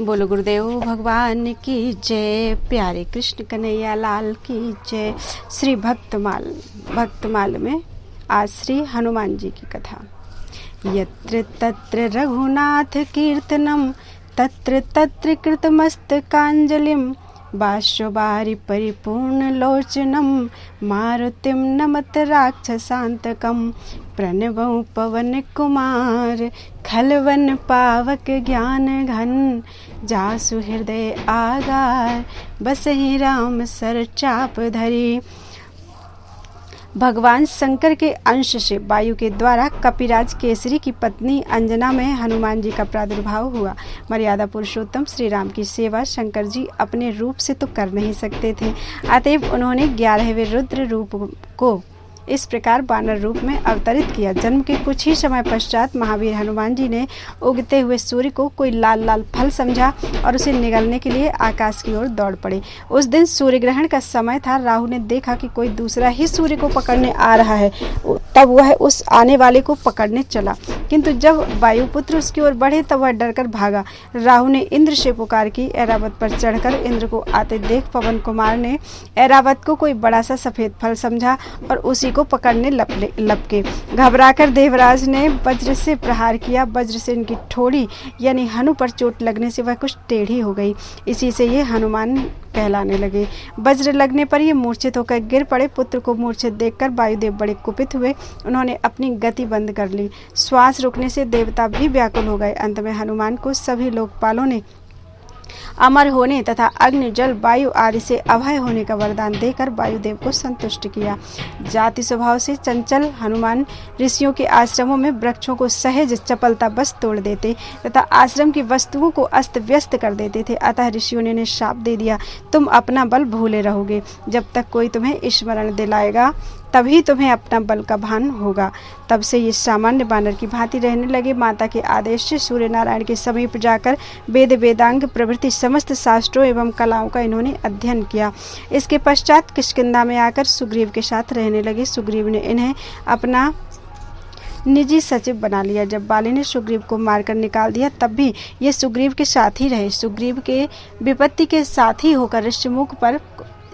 बोलो गुरुदेव भगवान की जय। प्यारे कृष्ण कन्हैया लाल की जय। श्री भक्तमाल में आज श्री हनुमान जी की कथा। यत्र तत्र रघुनाथ कीर्तनम तत्र तत्र कृतमस्तकांजलिम बाष्पवारि परिपूर्ण लोचनम मारुतिम नमत राक्षसांतकम प्रणवं पवन कुमार खलवन पावक ज्ञान घन जासु हृदय आगार बसहि राम सर चाप धरी। भगवान शंकर के अंश से वायु के द्वारा कपिराज केसरी की पत्नी अंजना में हनुमान जी का प्रादुर्भाव हुआ। मर्यादा पुरुषोत्तम श्री राम की सेवा शंकर जी अपने रूप से तो कर नहीं सकते थे, अतएव उन्होंने 11वें रुद्र रूप को इस प्रकार वानर रूप में अवतरित किया। जन्म के कुछ ही समय पश्चात महावीर हनुमान जी ने उगते हुए सूर्य को कोई लाल लाल फल समझा और उसे निगलने के लिए आकाश की ओर दौड़ पड़े। उस दिन सूर्य ग्रहण का समय था। राहु ने देखा कि कोई दूसरा ही सूर्य को पकड़ने आ रहा है, तब वह उस आने वाले को पकड़ने चला, किंतु जब वायुपुत्र उसकी ओर बढ़े तब वह डरकर भागा। राहु ने इंद्र से पुकार की। ऐरावत पर चढ़कर इंद्र को आते देख पवन कुमार ने ऐरावत को कोई बड़ा सा सफेद फल समझा और उसी को पकड़ने लपके। घबराकर देवराज ने वज्र से प्रहार किया। वज्र से इनकी ठोड़ी यानी हनु पर चोट लगने से वह कुछ टेढ़ी हो गई। इसी से ये हनुमान कहलाने लगे। वज्र लगने पर ये मूर्छित होकर गिर पड़े। पुत्र को मूर्छित देखकर वायुदेव बड़े कुपित हुए। उन्होंने अपनी गति बंद कर ली। श्वास रुकने से देवता भी व्याकुल हो गए। अंत में हनुमान को सभी लोकपालों ने अमर होने तथा अग्नि जल वायु आदि से अभय होने का वरदान देकर वायुदेव को संतुष्ट किया। जाति स्वभाव से चंचल हनुमान ऋषियों के आश्रमों में वृक्षों को सहज चपलता बस तोड़ देते तथा आश्रम की वस्तुओं को अस्त व्यस्त कर देते थे। अतः ऋषियों ने शाप दे दिया, तुम अपना बल भूले रहोगे। जब तक कोई तुम्हें स्मरण दिलाएगा तभी तुम्हें अपना बल का भान होगा। तब से ये सामान्य बानर की भांति रहने लगे। माता के आदेश से सूर्य नारायण के समीप जाकर वेद वेदांग प्रभृति समस्त शास्त्रों एवं कलाओं का इन्होंने अध्ययन किया। इसके पश्चात किष्किंधा में आकर सुग्रीव के साथ रहने लगे। सुग्रीव ने इन्हें अपना निजी सचिव बना लिया। जब बाली ने सुग्रीव को मारकर निकाल दिया तब भी ये सुग्रीव के साथ ही रहे। सुग्रीव के विपत्ति के साथ ही होकर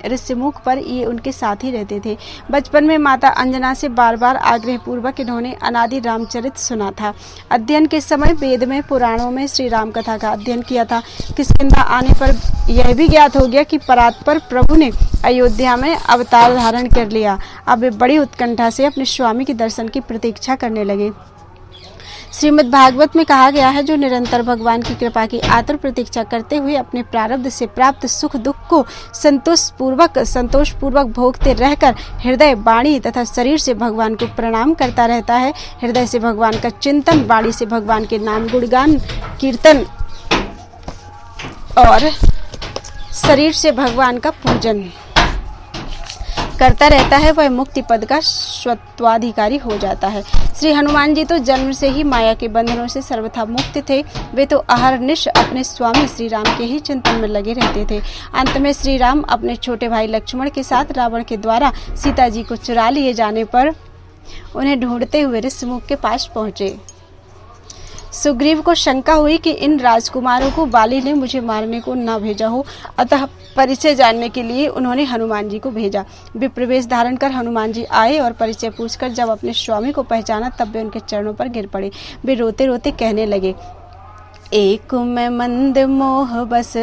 ऋषिमुख पर ये उनके साथ ही रहते थे। बचपन में माता अंजना से बार बार आग्रह पूर्वक इन्होंने अनादि रामचरित सुना था। अध्ययन के समय वेद में पुराणों में श्री राम कथा का अध्ययन किया था। किष्किंधा आने पर यह भी ज्ञात हो गया कि परात्पर प्रभु ने अयोध्या में अवतार धारण कर लिया। अब वे बड़ी उत्कंठा से अपने स्वामी के दर्शन की प्रतीक्षा करने लगे। श्रीमद् भागवत में कहा गया है, जो निरंतर भगवान की कृपा की आतुर प्रतीक्षा करते हुए अपने प्रारब्ध से प्राप्त सुख दुख को संतोषपूर्वक भोगते रहकर हृदय वाणी तथा शरीर से भगवान को प्रणाम करता रहता है। हृदय से भगवान का चिंतन, वाणी से भगवान के नाम गुणगान कीर्तन और शरीर से भगवान का पूजन करता रहता है, वह मुक्ति पद का स्वत्वाधिकारी हो जाता है। श्री हनुमान जी तो जन्म से ही माया के बंधनों से सर्वथा मुक्त थे। वे तो अहरनिश अपने स्वामी श्री राम के ही चिंतन में लगे रहते थे। अंत में श्री राम अपने छोटे भाई लक्ष्मण के साथ रावण के द्वारा सीता जी को चुरा लिए जाने पर उन्हें ढूंढते हुए ऋषिमुख के पास पहुंचे। सुग्रीव को शंका हुई कि इन राजकुमारों को बाली ने मुझे मारने को न भेजा हो, अतः परिचय जानने के लिए उन्होंने हनुमान जी को भेजा। विप्रवेश धारण कर हनुमान जी आए और परिचय पूछकर जब अपने स्वामी को पहचाना तब वे उनके चरणों पर गिर पड़े। वे रोते रोते कहने लगे, एक मैं मंद मोह बस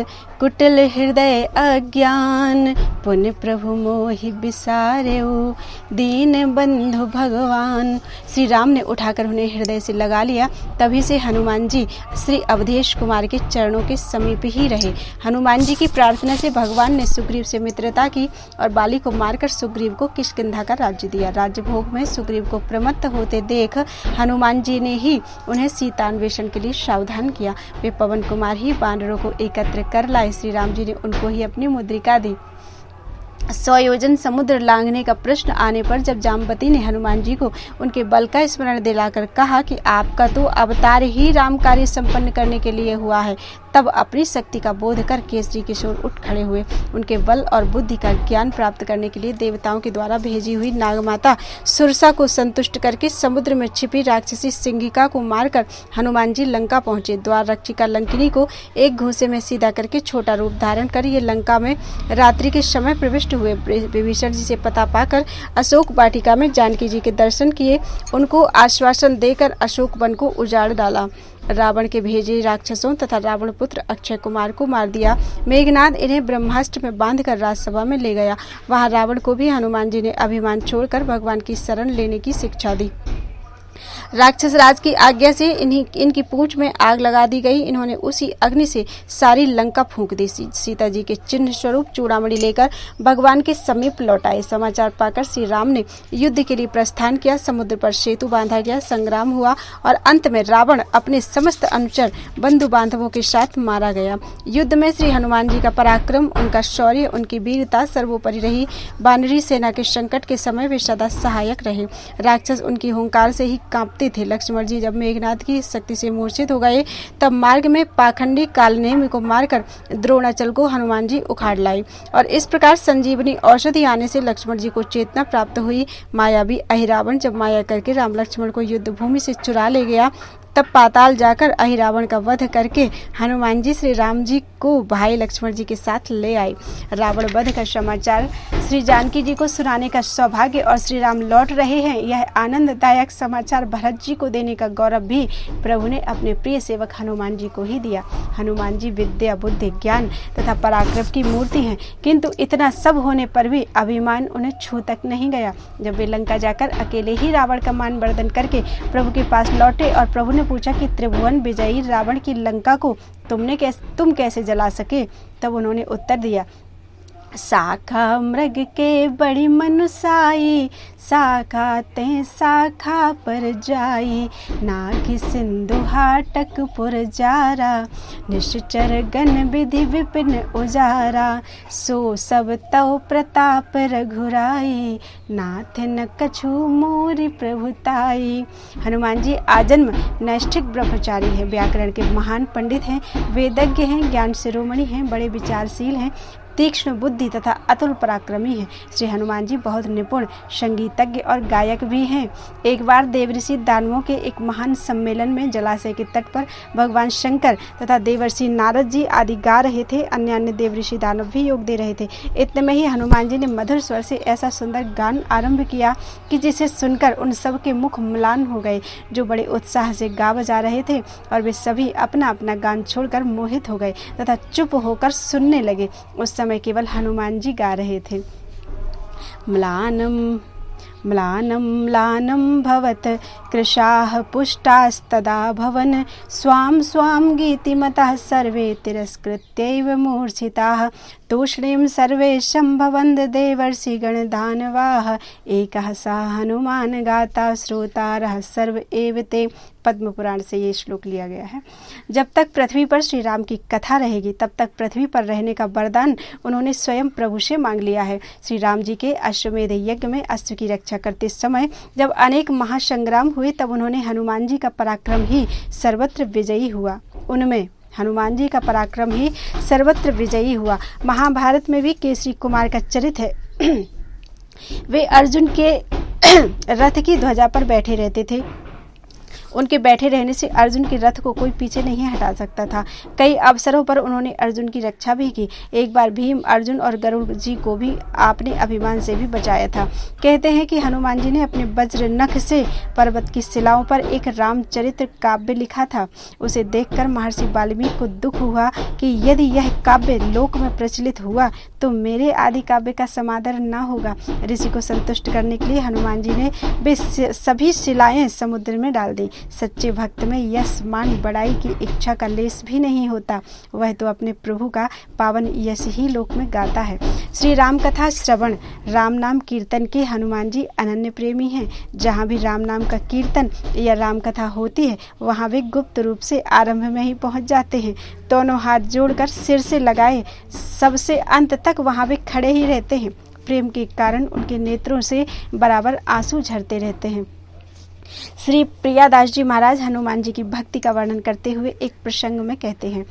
कुटिल हृदय अज्ञान पुण्य प्रभु मोहि बिसारेउ दीन बंधु भगवान। श्री राम ने उठाकर उन्हें हृदय से लगा लिया। तभी से हनुमान जी श्री अवधेश कुमार के चरणों के समीप ही रहे। हनुमान जी की प्रार्थना से भगवान ने सुग्रीव से मित्रता की और बाली को मारकर सुग्रीव को किष्किंधा का राज्य दिया। राज्य भोग में सुग्रीव को प्रमत्त होते देख हनुमान जी ने ही उन्हें सीतान्वेषण के लिए सावधान किया। वे पवन कुमार ही वानरों को एकत्र कर लाए। श्री राम जी ने उनको ही अपनी मुद्रिका दी। 100 योजन समुद्र लांघने का प्रश्न आने पर जब जाम्बती ने हनुमान जी को उनके बल का स्मरण दिलाकर कहा कि आपका तो अवतार ही राम कार्य संपन्न करने के लिए हुआ है, तब अपनी शक्ति का बोध कर केसरी किशोर उठ खड़े हुए। उनके बल और बुद्धि का ज्ञान प्राप्त करने के लिए देवताओं के द्वारा भेजी हुई नागमाता सुरसा को संतुष्ट करके समुद्र में छिपी राक्षसी सिंहिका को मारकर हनुमान जी लंका पहुंचे। द्वार रक्षिका लंकिनी को एक घूंसे में सीधा करके छोटा रूप धारण कर ये लंका में रात्रि के समय प्रविष्ट हुए। विभीषण जी से पता पाकर अशोक वाटिका में जानकी जी के दर्शन किए, उनको आश्वासन देकर अशोक वन को उजाड़ डाला। रावण के भेजे राक्षसों तथा रावण पुत्र अक्षय कुमार को मार दिया। मेघनाद इन्हें ब्रह्मास्त्र में बांधकर राजसभा में ले गया। वहां रावण को भी हनुमान जी ने अभिमान छोड़कर भगवान की शरण लेने की शिक्षा दी। राक्षस राज की आज्ञा से इनकी पूंछ में आग लगा दी गई। इन्होंने उसी अग्नि से सारी लंका फूंक दी। सीता जी के चिन्ह स्वरूप चूड़ामणि लेकर भगवान के समीप लौट आए। समाचार पाकर श्री राम ने युद्ध के लिए प्रस्थान किया। समुद्र पर सेतु बांधा गया, संग्राम हुआ और अंत में रावण अपने समस्त अनुचर बंधु बांधवों के साथ मारा गया। युद्ध में श्री हनुमान जी का पराक्रम, उनका शौर्य, उनकी वीरता सर्वोपरि रही। वानरी सेना के संकट के समय वे सदा सहायक रहे। राक्षस उनकी हुंकार से ही कांपते थे। लक्ष्मण जी जब मेघनाद की शक्ति से मूर्छित हो गए तब मार्ग में पाखंडी कालनेमी को मारकर द्रोणाचल को हनुमान जी उखाड़ लाए और इस प्रकार संजीवनी औषधि आने से लक्ष्मण जी को चेतना प्राप्त हुई। मायावी अहिरावण जब माया करके राम लक्ष्मण को युद्ध भूमि से चुरा ले गया तब पाताल जाकर अहिरावण का वध करके हनुमान जी श्री राम जी को भाई लक्ष्मण जी के साथ ले आए। रावण वध का समाचार श्री जानकी जी को सुनाने का सौभाग्य और श्री राम लौट रहे हैं, यह आनंददायक समाचार भरत जी को देने का गौरव भी प्रभु ने अपने प्रिय सेवक हनुमान जी को ही दिया। हनुमान जी विद्या, बुद्धि, ज्ञान तथा पराक्रम की मूर्ति हैं, किंतु इतना सब होने पर भी अभिमान उन्हें छू तक नहीं गया। जब वे लंका जाकर अकेले ही रावण का मान वर्धन करके प्रभु के पास लौटे और प्रभु ने पूछा कि त्रिभुवन विजयी रावण की लंका को तुम कैसे जला सके, तब उन्होंने उत्तर दिया, शाखा मृग के बड़ी मनुसाई, शाखा ते शाखा पर जाई, नाग सिंधु हाटक पुर जारा, निश्चर गण विधि विपिन उजारा, सो सब तव प्रताप रघुराई, नाथ न कछु मोरि प्रभुताई। हनुमान जी आजन्म नैष्ठिक ब्रह्मचारी हैं, व्याकरण के महान पंडित हैं, वेदज्ञ हैं, ज्ञान शिरोमणि हैं, बड़े विचारशील हैं, तीक्ष्ण बुद्धि तथा अतुल पराक्रमी हैं। श्री हनुमान जी बहुत निपुण संगीतज्ञ और गायक भी हैं। एक बार देवऋषि दानवों के एक महान सम्मेलन में जलाशय के तट पर भगवान शंकर तथा देवर्षि नारद जी आदि गा रहे थे। अन्य देवऋषि दानव भी योग दे रहे थे। इतने में ही हनुमान जी ने मधुर स्वर से ऐसा सुंदर गान आरंभ किया कि जिसे सुनकर उन सब के मुख म्लान हो गए, जो बड़े उत्साह से गा बजा रहे थे, और वे सभी अपना अपना गान छोड़कर मोहित हो गए तथा चुप होकर सुनने लगे। उस समय केवल हनुमान जी गा रहे थे। म्लानम म्लानम म्लानम भवत कृशाः पुष्टास्तदा भवन, स्वाम स्वाम गीतिमतः सर्वे तिरस्कृत्यैव मूर्छिताः, तूष्णीं सर्वेशं भवन्त देवर्षिगण दानवाः, एकः सा हनुमान गाता श्रोतारः सर्व एव ते। पद्म पुराण से ये श्लोक लिया गया है। जब तक पृथ्वी पर श्री राम की कथा रहेगी तब तक पृथ्वी पर रहने का वरदान उन्होंने स्वयं प्रभु से मांग लिया है। श्री राम जी के अश्वमेध यज्ञ में अश्व की रक्षा करते समय जब अनेक महासंग्राम हुए तब उन्होंने हनुमान जी का पराक्रम ही सर्वत्र विजयी हुआ। उनमें हनुमान जी का पराक्रम ही सर्वत्र विजयी हुआ। महाभारत में भी केसरी कुमार का चरित्र है। वे अर्जुन के रथ की ध्वजा पर बैठे रहते थे। उनके बैठे रहने से अर्जुन के रथ को कोई पीछे नहीं हटा सकता था। कई अवसरों पर उन्होंने अर्जुन की रक्षा भी की। एक बार भीम, अर्जुन और गरुड़ जी को भी आपने अभिमान से भी बचाया था। कहते हैं कि हनुमान जी ने अपने वज्र नख से पर्वत की शिलाओं पर एक रामचरित्र काव्य लिखा था। उसे देखकर महर्षि वाल्मीकि को दुख हुआ कि यदि यह काव्य लोक में प्रचलित हुआ तो मेरे आदि काव्य का समादर न होगा। ऋषि को संतुष्ट करने के लिए हनुमान जी ने वे सभी शिलाएं समुद्र में डाल दी। सच्चे भक्त में यश, मान, बड़ाई की इच्छा का लेस भी नहीं होता। वह तो अपने प्रभु का पावन यश ही लोक में गाता है। श्री राम कथा श्रवण, राम नाम कीर्तन के हनुमान जी अनन्य प्रेमी हैं। जहाँ भी राम नाम का कीर्तन या राम कथा होती है वहाँ वे गुप्त रूप से आरंभ में ही पहुँच जाते हैं। दोनों हाथ जोड़कर सिर से लगाए सबसे अंत तक वहाँ वे खड़े ही रहते हैं। प्रेम के कारण उनके नेत्रों से बराबर आंसू झरते रहते हैं। श्री प्रियादास जी महाराज हनुमान जी की भक्ति का वर्णन करते हुए एक प्रसंग में कहते हैं,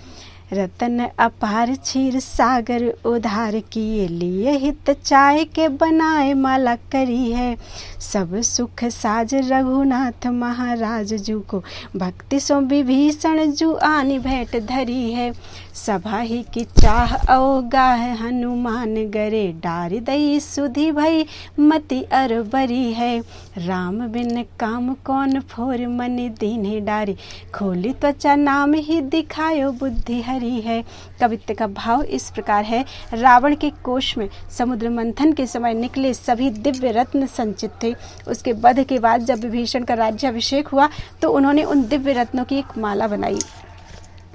रतन अपार क्षीर सागर उधार किए लिए हित चाय के बनाए माला करी है। सब सुख साज रघुनाथ महाराज जू को भक्ति सो विभीषण जू आनी भेंट धरी है। सभा ही की चाह अवगाह हनुमान गरे डार दई सुधि भई मति अरबरी है। राम बिन काम कौन फोर मन दीन्हे डारी खोली त्वचा नाम ही दिखायो बुद्धि हरी है। कवित्व का भाव इस प्रकार है। रावण के कोष में समुद्र मंथन के समय निकले सभी दिव्य रत्न संचित थे। उसके वध के बाद जब विभीषण का राज्याभिषेक हुआ तो उन्होंने उन दिव्य रत्नों की एक माला बनाई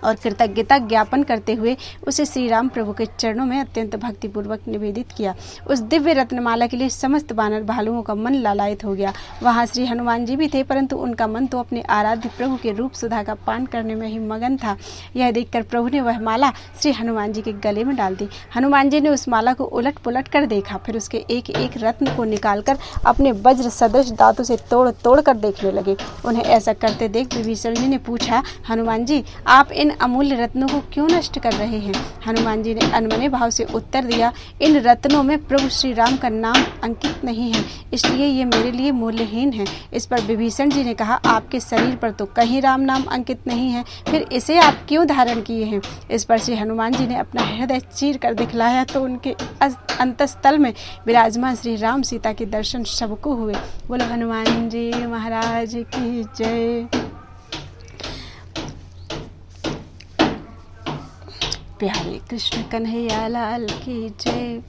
और कृतज्ञता ज्ञापन करते हुए उसे श्री राम प्रभु के चरणों में अत्यंत भक्तिपूर्वक निवेदित किया। उस दिव्य रत्नमाला के लिए समस्त वानर भालुओं का मन लालायित हो गया। वहां श्री हनुमान जी भी थे, परंतु उनका मन तो अपने आराध्य प्रभु के रूप सुधा का पान करने में ही मगन था। यह देखकर प्रभु ने वह माला श्री हनुमान जी के गले में डाल दी। हनुमान जी ने उस माला को उलट पुलट कर देखा, फिर उसके एक एक रत्न को निकालकर अपने वज्र सदृश दांतों से तोड़ तोड़ कर देखने लगे। उन्हें ऐसा करते देख विभीषण जी ने पूछा, हनुमान जी आप इन अमूल्य रत्नों को क्यों नष्ट कर रहे हैं? हनुमान जी ने अनमने भाव से उत्तर दिया, इन रत्नों में प्रभु श्री राम का नाम अंकित नहीं है, इसलिए ये मेरे लिए मूल्यहीन है। इस पर विभीषण जी ने कहा, आपके शरीर पर तो कहीं राम नाम अंकित नहीं है, फिर इसे आप क्यों धारण किए हैं? इस पर श्री हनुमान जी ने अपना हृदय चीर कर दिखलाया तो उनके अंतस्थल में विराजमान श्री राम सीता के दर्शन सबको हुए। बोलो हनुमान जी महाराज की जय। प्यारे कृष्ण कन्हैया लाल की जय।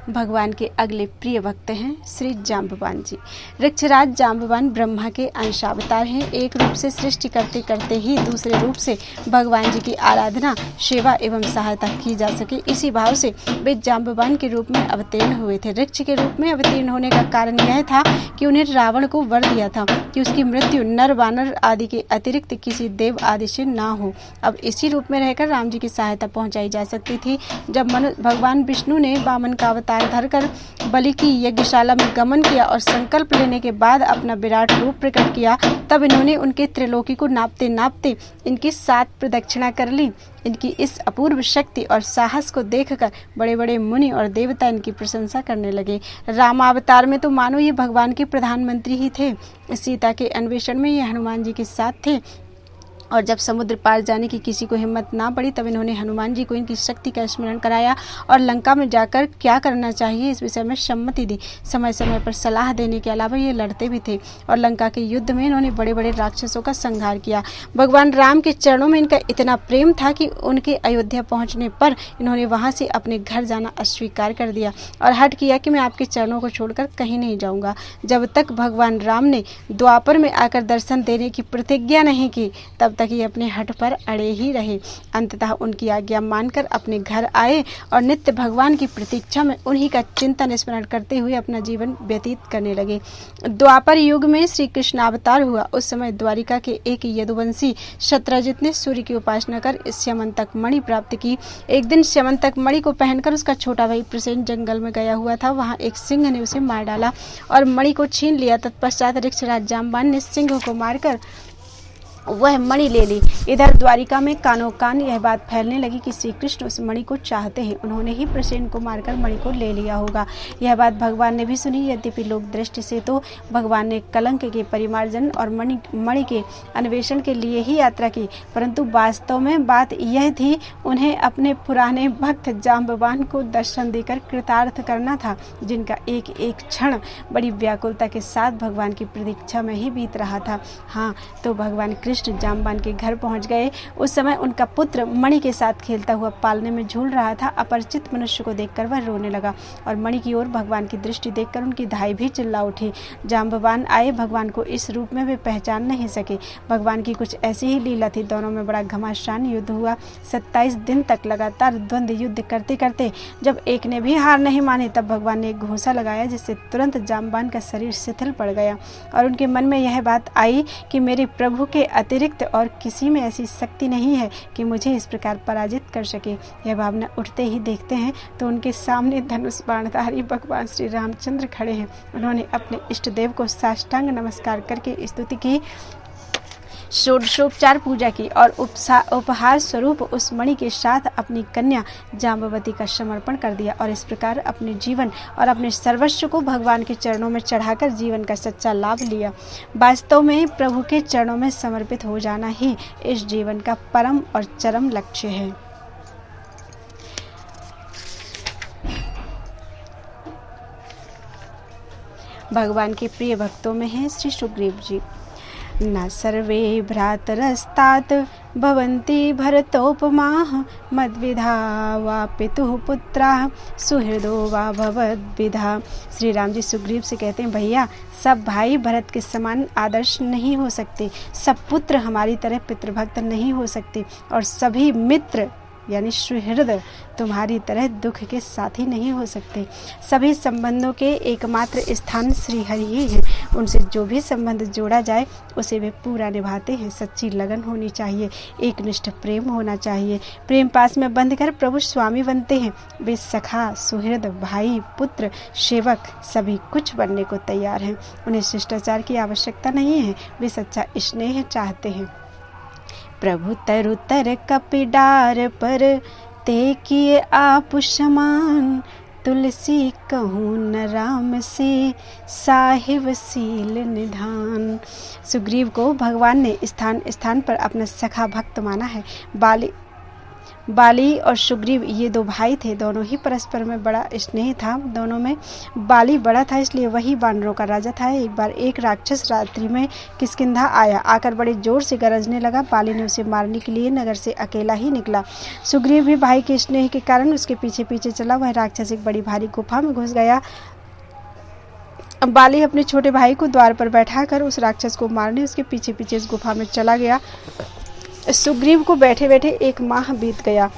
भगवान के अगले प्रिय भक्त हैं श्री जाम्बवान जी। वृक्षराज जाम्बवान ब्रह्मा के अंशावतार हैं। एक रूप से सृष्टि करते करते ही दूसरे रूप से भगवान जी की आराधना, सेवा एवं सहायता की जा सके, इसी भाव से वे जाम्बवान के रूप में अवतीर्ण हुए थे। वृक्ष के रूप में अवतीर्ण होने का कारण यह था कि उन्हें रावण को वर दिया था कि उसकी मृत्यु नर वानर आदि के अतिरिक्त किसी देव आदि से ना हो। अब इसी रूप में रहकर राम जी की सहायता पहुंचाई जा सकती थी। जब भगवान विष्णु ने वामन का अवतार धरकर बलि की यज्ञशाला में गमन किया और संकल्प लेने के बाद अपना विराट रूप प्रकट किया, तब इन्होंने उनके त्रिलोकी को नापते नापते इनकी 7 प्रदक्षिणा कर ली। इनकी इस अपूर्व शक्ति और साहस को देखकर बड़े बड़े मुनि और देवता इनकी प्रशंसा करने लगे। रामावतार में तो मानो ये भगवान के प्रधानमंत्री ही थे। सीता के अन्वेषण में ये हनुमान जी के साथ थे और जब समुद्र पार जाने की किसी को हिम्मत ना पड़ी तब इन्होंने हनुमान जी को इनकी शक्ति का स्मरण कराया और लंका में जाकर क्या करना चाहिए इस विषय में सम्मति दी। समय समय पर सलाह देने के अलावा ये लड़ते भी थे और लंका के युद्ध में इन्होंने बड़े बड़े राक्षसों का संहार किया। भगवान राम के चरणों में इनका इतना प्रेम था कि उनके अयोध्या पहुंचने पर इन्होंने वहां से अपने घर जाना अस्वीकार कर दिया और हठ किया कि मैं आपके चरणों को छोड़कर कहीं नहीं जाऊंगा। जब तक भगवान राम ने द्वापर में आकर दर्शन देने की प्रतिज्ञा नहीं की तब तक ये अपने हठ पर अड़े ही रहे। अंततः उनकी आज्ञा मानकर अपने घर आए और नित्य भगवान की प्रतीक्षा में उन्हीं का चिंतन स्मरण करते हुए अपना जीवन व्यतीत करने लगे। द्वापर युग में श्री कृष्ण अवतार हुआ। उस समय द्वारिका के एक यदुवंशी शत्रजित ने सूर्य की उपासना कर स्यमंतक मणि प्राप्त की। एक दिन स्यमंतक मणि को पहनकर उसका छोटा भाई प्रसेन जंगल में गया हुआ था। वहां एक सिंह ने उसे मार डाला और मणि को छीन लिया। तत्पश्चात वृक्षराज जाम्बवान ने सिंह को मारकर वह मणि ले ली। इधर द्वारिका में कानों कान यह बात फैलने लगी कि श्री कृष्ण उस मणि को चाहते हैं, उन्होंने ही प्रसेन को मारकर मणि को ले लिया होगा। यह बात भगवान ने भी सुनी। यद्यपि लोक दृष्टि से तो भगवान ने कलंक के परिमार्जन और मणि के अन्वेषण के लिए ही यात्रा की, परंतु वास्तव में बात यह थी उन्हें अपने पुराने भक्त जाम्बवान को दर्शन देकर कृतार्थ करना था, जिनका एक एक क्षण बड़ी व्याकुलता के साथ भगवान की प्रतीक्षा में ही बीत रहा था। हाँ, तो भगवान कृष्ण जाम्बवान के घर पहुंच गए। उस समय उनका पुत्र मणि के साथ खेलता हुआ पालने में झूल रहा था। अपरिचित मनुष्य को देखकर वह रोने लगा और मणि की ओर भगवान की दृष्टि देखकर उनकी धाई भी चिल्ला उठी। जाम्बवान आए, भगवान को इस रूप में वे पहचान नहीं सके। भगवान की कुछ ऐसी ही लीला थी। दोनों में बड़ा घमासान युद्ध हुआ। 27 दिन तक लगातार द्वंद्व युद्ध करते करते जब एक ने भी हार नहीं मानी तब भगवान ने एक घूंसा लगाया, जिससे तुरंत जाम्बवान का शरीर शिथिल पड़ गया और उनके मन में यह बात आई कि मेरे प्रभु के अतिरिक्त और किसी में ऐसी शक्ति नहीं है कि मुझे इस प्रकार पराजित कर सके। यह भावना उठते ही देखते हैं तो उनके सामने धनुष बाणधारी भगवान श्री रामचंद्र खड़े हैं। उन्होंने अपने इष्ट देव को साष्टांग नमस्कार करके स्तुति की। षोडशोपचार पूजा की और उपहार स्वरूप उस मणि के साथ अपनी कन्या जाम्बवती का समर्पण कर दिया और इस प्रकार अपने जीवन और अपने सर्वस्व को भगवान के चरणों में चढ़ाकर जीवन का सच्चा लाभ लिया। वास्तव में प्रभु के चरणों में समर्पित हो जाना ही इस जीवन का परम और चरम लक्ष्य है। भगवान के प्रिय भक्तों में हैं श्री सुग्रीव जी। न सर्वे भ्रातरस्तात भवन्ति भरतोपमाः मद्विधा वा पितुः पुत्राः सुहृदो वा भवद्विधा। श्री राम जी सुग्रीव से कहते हैं, भैया सब भाई भरत के समान आदर्श नहीं हो सकते, सब पुत्र हमारी तरह पितृभक्त नहीं हो सकते और सभी मित्र यानी सुहृद तुम्हारी तरह दुख के साथी नहीं हो सकते। सभी संबंधों के एकमात्र स्थान श्री हरि ही हैं। उनसे जो भी संबंध जोड़ा जाए उसे वे पूरा निभाते हैं। सच्ची लगन होनी चाहिए, एकनिष्ठ प्रेम होना चाहिए। प्रेम पास में बंध कर प्रभु स्वामी बनते हैं। वे सखा, सुहृद, भाई, पुत्र, सेवक सभी कुछ बनने को तैयार हैं। उन्हें शिष्टाचार की आवश्यकता नहीं है, वे सच्चा स्नेह चाहते हैं। प्रभु तरुतर कपिडार पर ते किए आप समान, तुलसी कहूँ न राम से साहिब सील निधान। सुग्रीव को भगवान ने स्थान स्थान पर अपना सखा भक्त माना है। बाली और सुग्रीव ये दो भाई थे, दोनों ही परस्पर में बड़ा स्नेह था। दोनों में बाली बड़ा था इसलिए वही वानरों का राजा था। एक बार एक राक्षस रात्रि में किष्किंधा आया, आकर बड़े जोर से गरजने लगा। बाली ने उसे मारने के लिए नगर से अकेला ही निकला। सुग्रीव भी भाई के स्नेह के कारण उसके पीछे पीछे चला। वह राक्षस एक बड़ी भारी गुफा में घुस गया। बाली अपने छोटे भाई को द्वार पर बैठाकर उस राक्षस को मारने उसके पीछे पीछे इस गुफा में चला गया। सुग्रीव को बैठे बैठे 1 माह बीत गया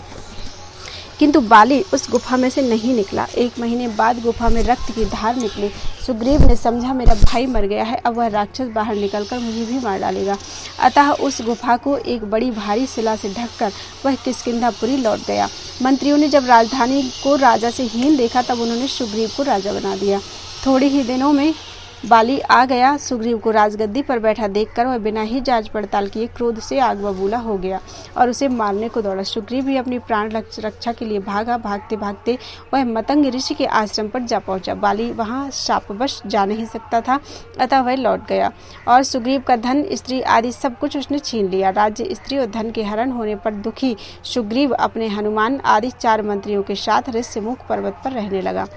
किंतु बाली उस गुफा में से नहीं निकला। 1 महीने बाद गुफा में रक्त की धार निकली। सुग्रीव ने समझा मेरा भाई मर गया है, अब वह राक्षस बाहर निकलकर मुझे भी मार डालेगा। अतः उस गुफा को एक बड़ी भारी शिला से ढककर वह किष्किंधापुरी लौट गया। मंत्रियों ने जब राजधानी को राजा से हीन देखा तब उन्होंने सुग्रीव को राजा बना दिया। थोड़े ही दिनों में बाली आ गया। सुग्रीव को राजगद्दी पर बैठा देखकर वह बिना ही जांच पड़ताल किए क्रोध से आग बबूला हो गया और उसे मारने को दौड़ा। सुग्रीव भी अपनी प्राण रक्षा के लिए भागा। भागते भागते वह मतंग ऋषि के आश्रम पर जा पहुंचा। बाली वहां शापवश जा नहीं सकता था, अतः वह लौट गया और सुग्रीव का धन, स्त्री आदि सब कुछ उसने छीन लिया। राज्य, स्त्री और धन के हरण होने पर दुखी सुग्रीव अपने हनुमान आदि 4 मंत्रियों के साथ ऋष्यमुख पर्वत पर रहने लगा।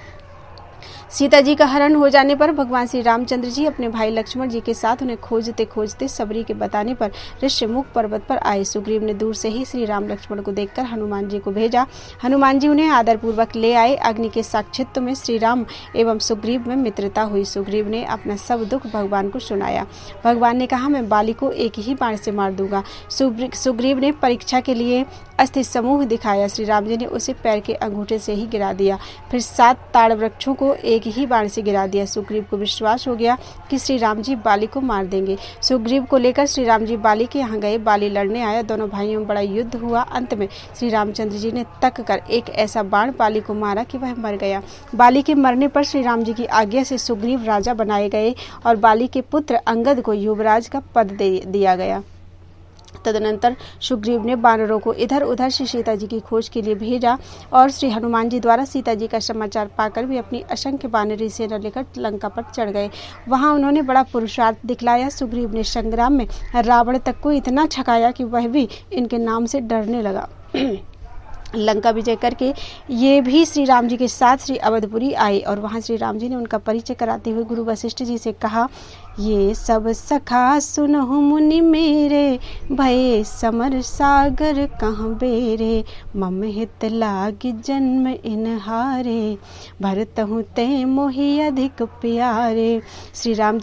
सीता जी का हरण हो जाने पर भगवान श्री रामचंद्र जी अपने भाई लक्ष्मण जी के साथ उन्हें खोजते खोजते सबरी के बताने पर ऋष्यमुख पर्वत पर आए। सुग्रीव ने दूर से ही श्री राम लक्ष्मण को देखकर हनुमान जी को भेजा। हनुमान जी उन्हें आदर पूर्वक ले आए। अग्नि के साक्षित्व में श्री राम एवं सुग्रीव में मित्रता हुई। सुग्रीव ने अपना सब दुख भगवान को सुनाया। भगवान ने कहा, मैं बाली को एक ही बाण से मार दूंगा। सुग्रीव ने परीक्षा के लिए अस्थि समूह दिखाया। श्री राम जी ने उसे पैर के अंगूठे से ही गिरा दिया, फिर 7 ताड़ वृक्षों को एक ही बाण से गिरा दिया। सुग्रीव को विश्वास हो गया कि श्री राम जी बाली को मार देंगे। सुग्रीव को लेकर श्री राम जी बाली के यहाँ गए। बाली लड़ने आया। दोनों भाइयों में बड़ा युद्ध हुआ। अंत में श्री रामचंद्र जी ने तक कर एक ऐसा बाण बाली को मारा कि वह मर गया। बाली के मरने पर श्री राम जी की आज्ञा से सुग्रीव राजा बनाए गए और बाली के पुत्र अंगद को युवराज का पद दे दिया गया। तदनंतर सुग्रीव ने वानरों को इधर उधर से सीता जी की खोज के लिए भेजा और श्री हनुमान जी द्वारा सीता जी का समाचार पाकर भी अपनी असंख्य वानरी सेना लेकर लंका पर चढ़ गए। वहां उन्होंने बड़ा पुरुषार्थ दिखलाया। सुग्रीव ने संग्राम में रावण तक को इतना छकाया कि वह भी इनके नाम से डरने लगा। लंका विजय करके ये भी श्री राम जी के साथ श्री अवधपुरी आए और वहां श्री राम जी ने उनका परिचय कराते हुए गुरु वशिष्ठ जी से कहा, ये सब सखा सुनहु मुनि मेरे, भये समर सागर कहाँ बेरे, मम हित लागी जन्म इनहारे, भरतहु ते मोहि अधिक प्यारे। श्री राम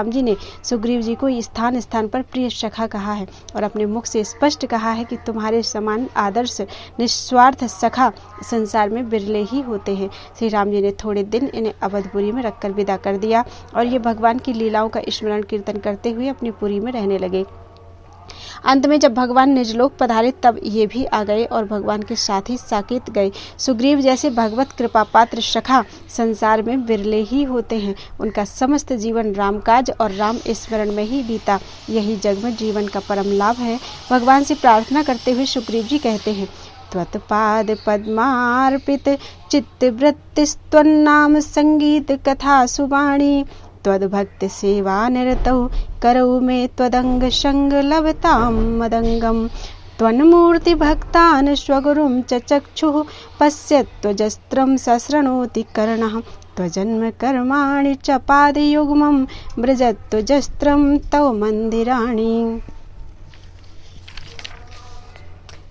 जी ने सुग्रीव जी को स्थान स्थान पर प्रिय सखा कहा है और अपने मुख से स्पष्ट कहा है कि तुम्हारे समान आदर्श निस्वार्थ सखा संसार में बिरले ही होते हैं। श्री राम जी ने थोड़े दिन इन्हें अवधपुरी में रखकर विदा कर दिया और ये भगवान की लीलाओं का स्मरण कीर्तन करते हुए अपनी पुरी में रहने लगे। अंत में जब भगवान निजलोक पधारे तब ये भी आ गए और भगवान के साथ ही साकेत गए। सुग्रीव जैसे भगवत कृपा पात्र सखा संसार में विरले ही होते हैं। उनका समस्त जीवन रामकाज और राम स्मरण में ही बीता। यही जग में जीवन का परम लाभ है। भगवान से प्रार्थना करते हुए सुग्रीव जी कहते हैं, त्वत्पाद पद्मार्पित चित्तवृत्तिस्त्वन्नाम संगीत कथा सुवाणी त्वद्भक्त सेवा निरतौ करौ मे त्वदंग संग लभतां मदंगम त्वन्मूर्ति भक्तान् स्वगुरुं च चक्षुः पश्यत्वजस्त्रं सशृणोति कर्णः त्वजन्म कर्माणि च पादयुग्मं व्रजत्वजस्त्रं तव मन्दिराणि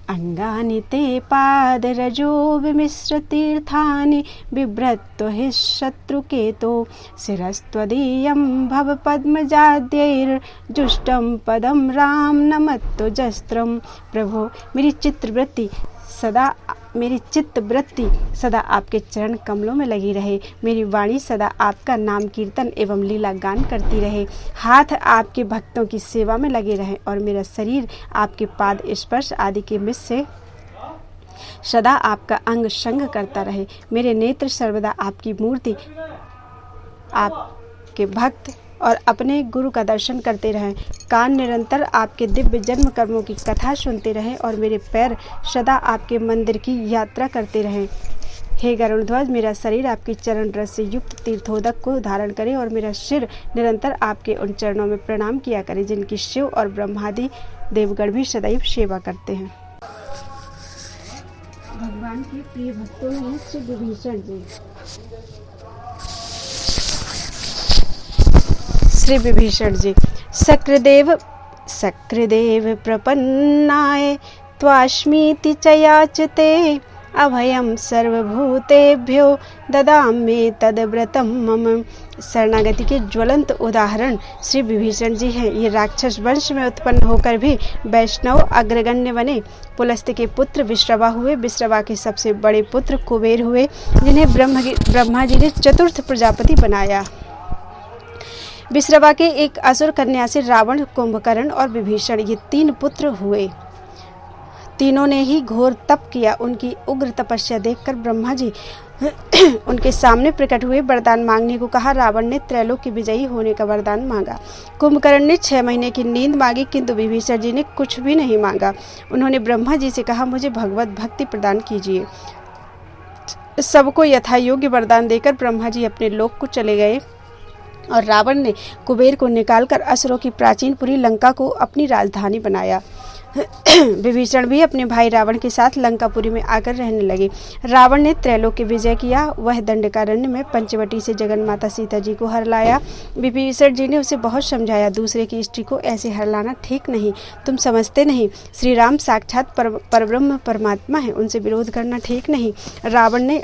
अंगानि ते पादरजो विमिश्र तीर्थानि बिभ्रत्व हि शत्रुकेतो शिरस्त्वदीयं भव पद्मजाद्यैर्जुष्टं पदं राम नमत्वजस्त्रं। प्रभो मेरी चित्तवृत्ति सदा आपके चरण कमलों में लगी रहे। मेरी वाणी सदा आपका नाम कीर्तन एवं लीला गान करती रहे। हाथ आपके भक्तों की सेवा में लगे रहे और मेरा शरीर आपके पाद स्पर्श आदि के मिस से सदा आपका अंग संग करता रहे। मेरे नेत्र सर्वदा आपकी मूर्ति, आपके भक्त और अपने गुरु का दर्शन करते रहें। कान निरंतर आपके दिव्य जन्म कर्मों की कथा सुनते रहें और मेरे पैर सदा आपके मंदिर की यात्रा करते रहें। हे गरुड़ध्वज, मेरा शरीर आपके चरण रस से युक्त तीर्थोदक को धारण करे और मेरा सिर निरंतर आपके उन चरणों में प्रणाम किया करे जिनकी शिव और ब्रह्मादि देवगण भी सदैव सेवा करते हैं। भगवान के प्रिय भक्तों में श्री विभीषण जी। श्री विभीषण जी, सक्रदेव प्रपन्नाय त्वास्मीति च याचते अभयं सर्वभूतेभ्यो ददामि तद्व्रतं मम। शरणागति के ज्वलंत उदाहरण श्री विभीषण जी हैं। ये राक्षस वंश में उत्पन्न होकर भी वैष्णव अग्रगण्य बने। पुलस्त्य के पुत्र विश्रवा हुए। विश्रवा के सबसे बड़े पुत्र कुबेर हुए, जिन्हें ब्रह्मा जी ने चतुर्थ प्रजापति बनाया। विश्रवा के एक असुर कन्या से रावण, कुंभकर्ण और विभीषण ये 3 पुत्र हुए। तीनों ने ही घोर तप किया। उनकी उग्र तपस्या देखकर ब्रह्मा जी उनके सामने प्रकट हुए। वरदान मांगने को कहा। रावण ने त्रैलोक की विजयी होने का वरदान मांगा। कुंभकर्ण ने 6 महीने की नींद मांगी, किंतु विभीषण जी ने कुछ भी नहीं मांगा। उन्होंने ब्रह्मा जी से कहा, मुझे भगवत भक्ति प्रदान कीजिए। सबको यथा योग्य वरदान देकर ब्रह्मा जी अपने लोक को चले गए और रावण ने कुबेर को निकालकर असुरों की प्राचीन पुरी लंका को अपनी राजधानी बनाया। विभीषण भी अपने भाई रावण के साथ लंकापुरी में आकर रहने लगे। रावण ने त्रैलोक की विजय किया। वह दंडकारण्य में पंचवटी से जगन माता सीता जी को हर लाया। विभीषण जी ने उसे बहुत समझाया, दूसरे की स्त्री को ऐसे हर लाना ठीक नहीं। तुम समझते नहीं, श्री राम साक्षात परब्रह्म परमात्मा है, उनसे विरोध करना ठीक नहीं। रावण ने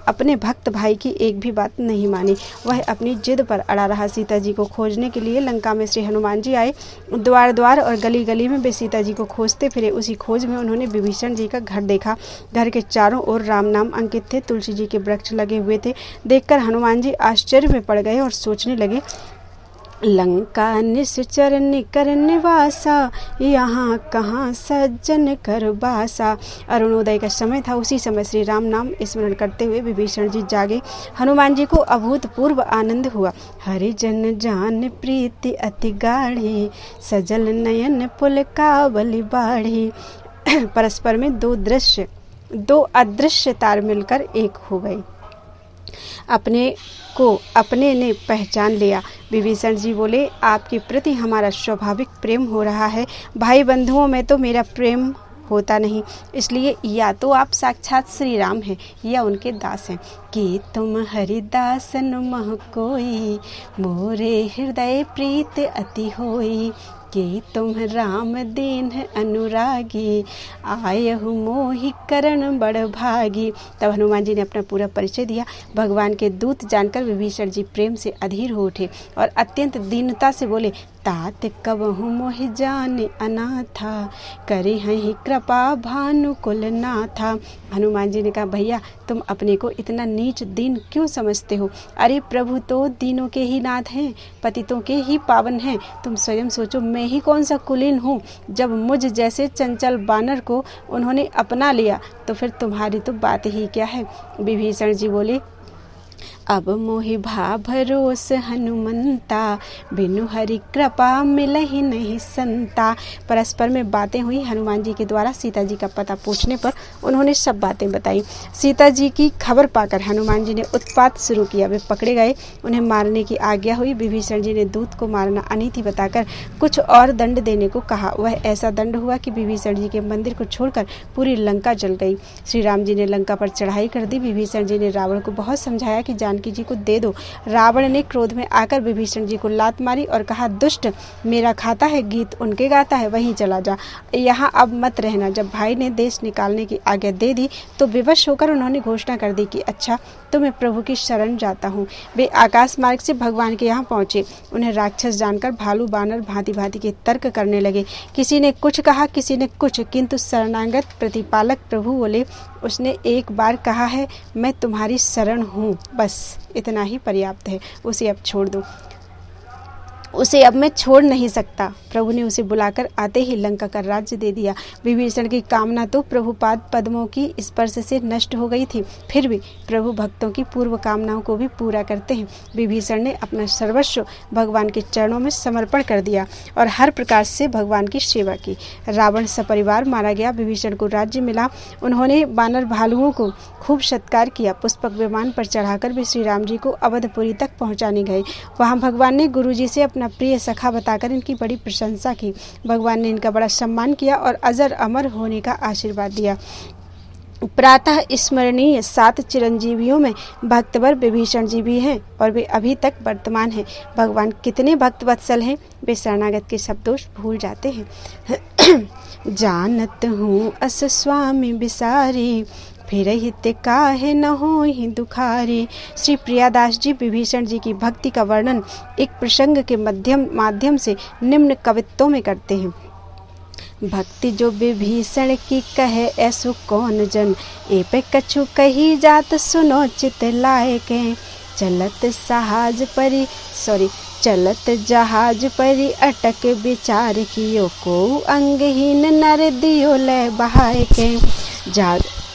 अपने भक्त भाई की एक भी बात नहीं मानी। वह अपनी जिद पर अड़ा रहा। सीता जी को खोजने के लिए लंका में श्री हनुमान जी आए। द्वार द्वार और गली गली में वे सीता जी को खोजते फिरे। उसी खोज में उन्होंने विभीषण जी का घर देखा। घर के चारों ओर राम नाम अंकित थे। तुलसी जी के वृक्ष लगे हुए थे। देखकर हनुमान जी आश्चर्य में पड़ गए और सोचने लगे, लंका निश्चर निकर निवासा, यहाँ कहाँ सज्जन कर बासा। अरुणोदय का समय था। उसी समय श्री राम नाम स्मरण करते हुए विभीषण जी जागे। हनुमान जी को अभूतपूर्व आनंद हुआ। हरि जन जान प्रीति अति गाढ़ी, सजल नयन पुलकावली बाढ़ी। परस्पर में दो अदृश्य तार मिलकर एक हो गई। अपने को अपने ने पहचान लिया। विभीषण जी बोले, आपके प्रति हमारा स्वाभाविक प्रेम हो रहा है। भाई बंधुओं में तो मेरा प्रेम होता नहीं, इसलिए या तो आप साक्षात श्री राम हैं या उनके दास हैं। कि तुम हरिदासन मह कोई, मोरे हृदय प्रीत अति होई। कि तुम राम दीन अनुरागी, आयहु मोहि करण बड़ भागी। तब हनुमान जी ने अपना पूरा परिचय दिया। भगवान के दूत जानकर विभीषण जी प्रेम से अधीर हो उठे और अत्यंत दीनता से बोले, तात कबहु मोहि जाने अनाथा, करे हैं कृपा भानु कुल नाथा। हनुमान जी ने कहा, भैया तुम अपने को इतना नीच दीन क्यों समझते हो? अरे प्रभु तो दीनों के ही नाथ हैं, पतितों के ही पावन हैं। तुम स्वयं सोचो, मैं ही कौन सा कुलीन हूँ? जब मुझ जैसे चंचल बानर को उन्होंने अपना लिया तो फिर तुम्हारी तो बात ही क्या है। विभीषण जी बोले, अब मोहि भा भरोस हनुमंता, बिनु हरि कृपा मिलहि नहीं संता। परस्पर में बातें हुई। हनुमान जी के द्वारा सीता जी का पता पूछने पर उन्होंने सब बातें बताई। सीता जी की खबर पाकर हनुमान जी ने उत्पात शुरू किया। वे पकड़े गए, उन्हें मारने की आज्ञा हुई। विभीषण जी ने दूत को मारना अनीति बताकर कुछ और दंड देने को कहा। वह ऐसा दंड हुआ कि विभीषण जी के मंदिर को छोड़कर पूरी लंका जल गई। श्री राम जी ने लंका पर चढ़ाई कर दी। विभीषण जी ने रावण को बहुत समझाया कि जानकी जी को दे दो। रावण ने क्रोध में आकर विभीषण जी को लात मारी और कहा, दुष्ट, मेरा खाता है गीत उनके गाता है, वहीं चला जा, यहाँ अब मत रहना। जब भाई ने देश निकालने की आज्ञा दे दी तो विवश होकर उन्होंने घोषणा कर दी कि अच्छा तो मैं प्रभु की शरण जाता हूँ। वे आकाश मार्ग से भगवान के यहाँ पहुँचे। उन्हें राक्षस जानकर भालू बानर भांति भांति के तर्क करने लगे। किसी ने कुछ कहा, किसी ने कुछ, किंतु शरणागत प्रतिपालक प्रभु बोले, उसने एक बार कहा है मैं तुम्हारी शरण हूँ, बस इतना ही पर्याप्त है, उसे अब छोड़ दो, उसे अब मैं छोड़ नहीं सकता। प्रभु ने उसे बुलाकर आते ही लंका का राज्य दे दिया। विभीषण की कामना तो प्रभुपाद पद्मों की स्पर्श से नष्ट हो गई थी, फिर भी प्रभु भक्तों की पूर्व कामनाओं को भी पूरा करते हैं। विभीषण ने अपना सर्वस्व भगवान के चरणों में समर्पण कर दिया और हर प्रकार से भगवान की सेवा की। रावण सपरिवार मारा गया। विभीषण को राज्य मिला। उन्होंने बानर भालुओं को खूब सत्कार किया। पुष्पक विमान पर चढ़ाकर भी श्री राम जी को अवधपुरी तक पहुंचाने गए। वहां भगवान ने गुरु जी से अपना प्रिय सखा बताकर इनकी बड़ी प्रशंसा की। भगवान ने इनका बड़ा सम्मान किया और अजर अमर होने का आशीर्वाद दिया। प्रातः स्मरणीय 7 चिरंजीवियों में भक्तवर विभीषण जी भी हैं और वे अभी तक वर्तमान हैं। भगवान कितने भक्त वत्सल हैं, वे शरणागत के सब दोष भूल जाते हैं। जानत हूँ अस स्वामी बिसारी, फिर हित काहे न होहि दुखारी। श्री प्रियादास जी विभीषण जी की भक्ति का वर्णन एक प्रसंग के माध्यम से निम्न कवित्तों में करते हैं। भक्ति जो विभीषण की कहे ऐसो कौन जन, ए पे कछु कही जात सुनो चित लायक। चलत जहाज परी अटक विचार कियो, को अंगहीन नर दियो लय बहाय के।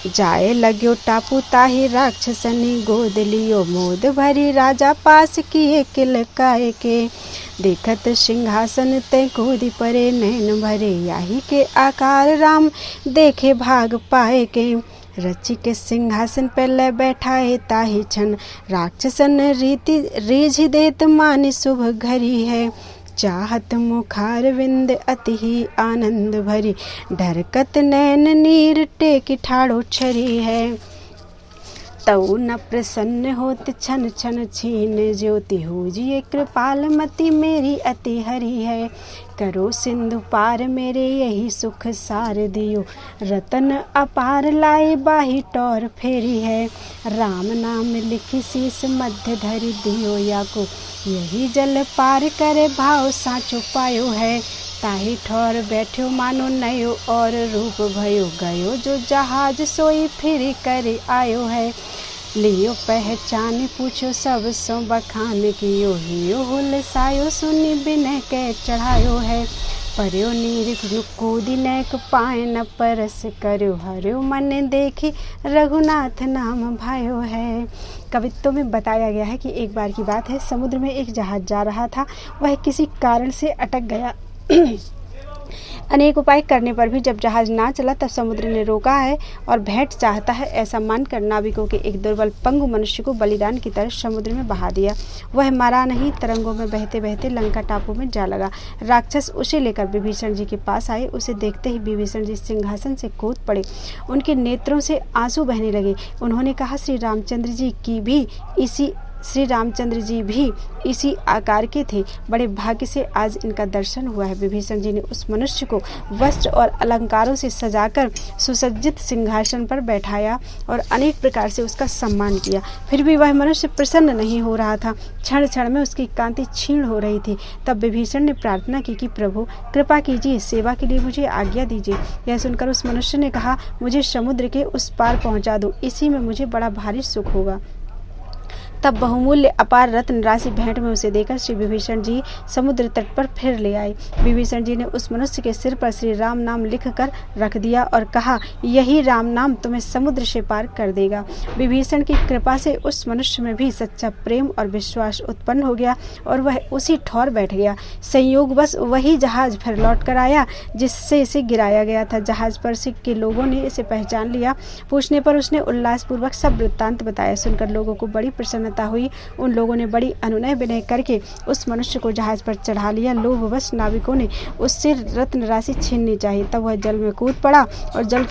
जाए लग्यो टापू ताहि राक्षसनी गोद लियो, मोद भरी राजा पास किए किलकाए के। देखत सिंहासन ते कूदी परे, नैन भरे याही के आकार राम देखे भाग पाए के। रची के सिंहासन पे ले बैठाए ताहि छन, राक्षसन रीति रीझ देत मानि शुभ घरी है। चाहत मुखार विंद अति ही आनंद भरी, ढरकत नैन नीर टेक ठाड़ो छरी है। तऊ न प्रसन्न होत छन छन छीन ज्योति, हो जिए कृपाल मति मेरी अति हरि है। करो सिंधु पार मेरे यही सुख सार दियो, रतन अपार लाए बाही टौर फेरी है। राम नाम लिखी शीस मध्य धरि दियो, या को यही जल पार करे भाव साचो पायो है। ताही ठौर बैठो मानो नयो और रूप भयो, गयो जो जहाज सोई फिर करे आयो है। लियो पहचान पूछो सब सो बखान कियो, हियो हुल सायो सुनी बिनय के चढ़ायो है। पर्यो नीर कूदी नैक पाए न परस करो, हर्यो मन देखी रघुनाथ नाम भायो है। कवित्तों में बताया गया है कि एक बार की बात है, समुद्र में एक जहाज जा रहा था। वह किसी कारण से अटक गया। अनेक उपाय करने पर भी जब जहाज ना चला तब समुद्र ने रोका है और भेंट चाहता है ऐसा मानकर नाविकों के एक दुर्बल पंगु मनुष्य को बलिदान की तरह समुद्र में बहा दिया। वह मरा नहीं, तरंगों में बहते बहते लंका टापू में जा लगा। राक्षस उसे लेकर विभीषण जी के पास आए। उसे देखते ही विभीषण जी सिंहासन से कूद पड़े। उनके नेत्रों से आंसू बहने लगे। उन्होंने कहा, श्री रामचंद्र जी की भी इसी श्री रामचंद्र जी भी इसी आकार के थे। बड़े भाग्य से आज इनका दर्शन हुआ है। विभीषण जी ने उस मनुष्य को वस्त्र और अलंकारों से सजाकर सुसज्जित सिंहासन पर बैठाया और अनेक प्रकार से उसका सम्मान किया। फिर भी वह मनुष्य प्रसन्न नहीं हो रहा था। क्षण क्षण में उसकी कांति क्षीण हो रही थी। तब विभीषण ने प्रार्थना की कि प्रभु कृपा कीजिए, सेवा के लिए मुझे आज्ञा दीजिए। यह सुनकर उस मनुष्य ने कहा, मुझे समुद्र के उस पार पहुंचा दो, इसी में मुझे बड़ा भारी सुख होगा। तब बहुमूल्य अपार रत्न राशि भेंट में उसे देकर श्री विभीषण जी समुद्र तट पर फिर ले आए। विभीषण जी ने उस मनुष्य के सिर पर श्री राम नाम लिख कर रख दिया और कहा, यही राम नाम तुम्हें समुद्र से पार कर देगा। विभीषण की कृपा से उस मनुष्य में भी सच्चा प्रेम और विश्वास उत्पन्न हो गया और वह उसी ठौर बैठ गया। संयोगवश वही जहाज फिर लौट कर आया जिससे इसे गिराया गया था। जहाज पर से के लोगों ने इसे पहचान लिया। पूछने पर उसने उल्लासपूर्वक सब वृत्तांत बताया। सुनकर लोगों को बड़ी प्रसन्नता हुई। उन लोगों ने बड़ी अनुनय विनय करके उस मनुष्य को जहाज पर चढ़ा लिया। लोभवश नाविकों ने उससे रत्न राशि छीननी चाहिए। तब वह जल में कूद पड़ा और थल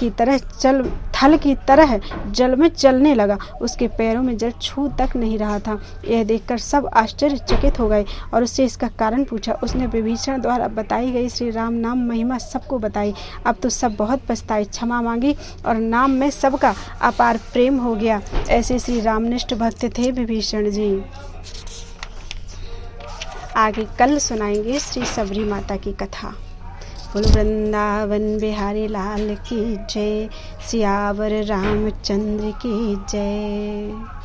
की तरह जल में चलने लगा। उसके पैरों में जल छू तक नहीं रहा था। यह देखकर सब आश्चर्यचकित हो गए और उससे इसका कारण पूछा। उसने विभीषण द्वारा बताई गई श्री राम नाम महिमा सबको बताई। अब तो सब बहुत पछताए, क्षमा मांगी और नाम में सबका अपार प्रेम हो गया। ऐसे श्री रामनिष्ठ भक्त थे विभीषण जी। आगे कल सुनाएंगे श्री सबरी माता की कथा। बोल वृंदावन बिहारी लाल की जय, सियावर रामचंद्र की जय।